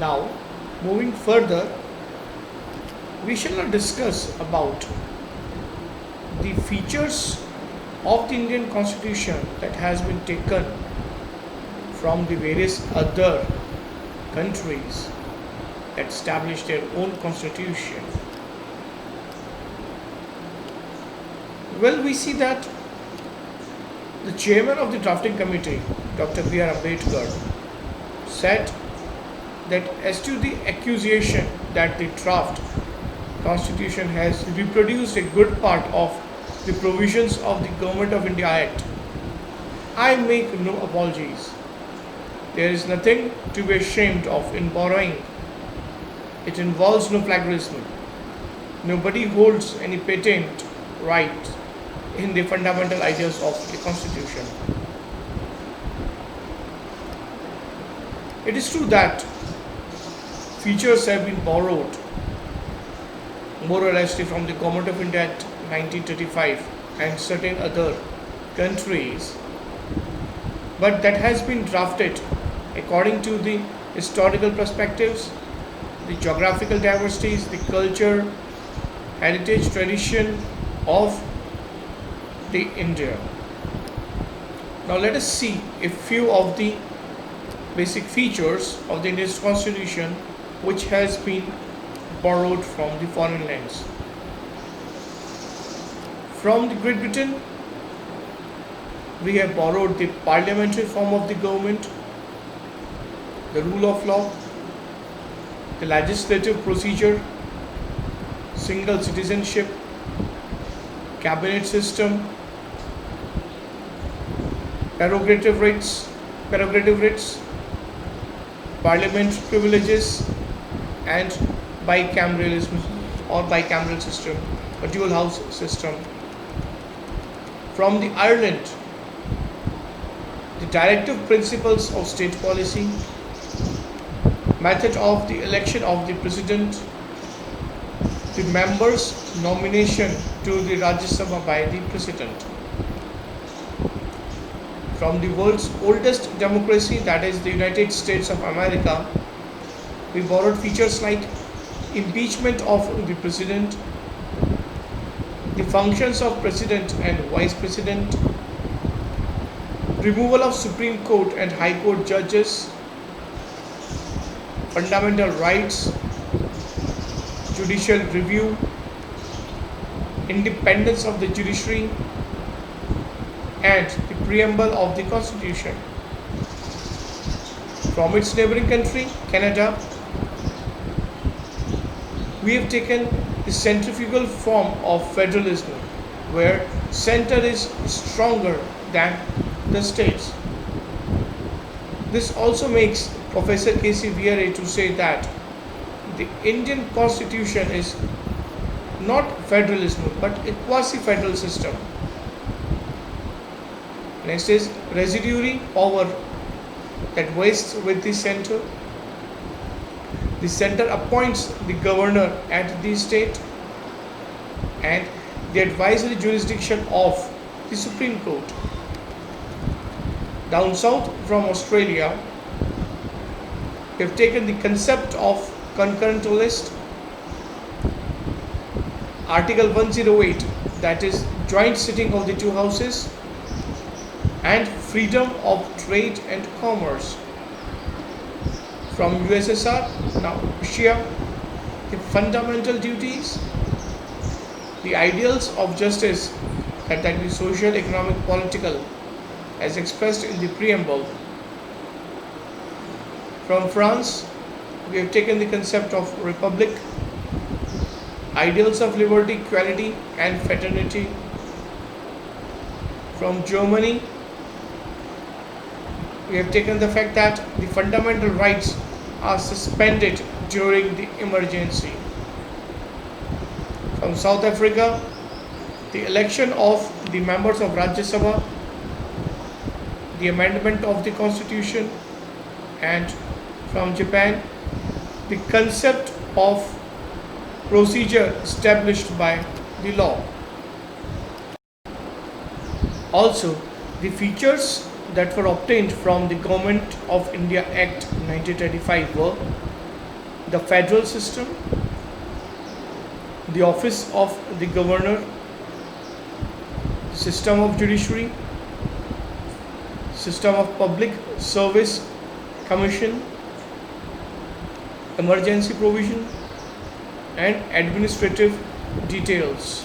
Now, moving further, we shall now discuss about the features of the Indian Constitution that has been taken from the various other countries that established their own constitution. Well, we see that the chairman of the drafting committee, Dr. B.R. Ambedkar, said that as to the accusation that the draft constitution has reproduced a good part of the provisions of the Government of India Act, I make no apologies. There is nothing to be ashamed of in borrowing. It involves no plagiarism. Nobody holds any patent right in the fundamental ideas of the Constitution. It is true that features have been borrowed more or less from the Government of India Act 1935 and certain other countries, but that has been drafted according to the historical perspectives, the geographical diversities, the culture, heritage, tradition of the India. Now let us see a few of the basic features of the Indian Constitution which has been borrowed from the foreign lands. From the Great Britain, we have borrowed the parliamentary form of the government, the rule of law, the legislative procedure, single citizenship, cabinet system, prerogative rights, parliamentary privileges, and bicameralism or bicameral system, a dual house system. From the Ireland, the directive principles of state policy, method of the election of the president, the members' nomination to the Rajya Sabha by the president. From the world's oldest democracy, that is the United States of America, we borrowed features like impeachment of the president, the functions of president and vice president, removal of Supreme Court and High Court judges, fundamental rights, judicial review, independence of the judiciary, and the preamble of the Constitution. From its neighboring country, Canada, we have taken the centrifugal form of federalism, where center is stronger than the states. This also makes Professor K.C. Vieira to say that the Indian Constitution is not federalism but a quasi-federal system. Next is residuary power that vests with the center. The center appoints the governor at the state and the advisory jurisdiction of the Supreme Court. Down south from Australia, we have taken the concept of concurrent list, Article 108, that is joint sitting of the two houses, and freedom of trade and commerce. From USSR, now Russia, the fundamental duties, the ideals of justice, that be social, economic, political, as expressed in the preamble. From France, we have taken the concept of republic, ideals of liberty, equality, and fraternity. From Germany, we have taken the fact that the fundamental rights are suspended during the emergency. From South Africa, the election of the members of Rajya Sabha, the amendment of the Constitution, and from Japan, the concept of procedure established by the law. Also, the features that were obtained from the Government of India Act 1935 were the federal system, the office of the governor, system of judiciary, system of public service commission, emergency provision, and administrative details.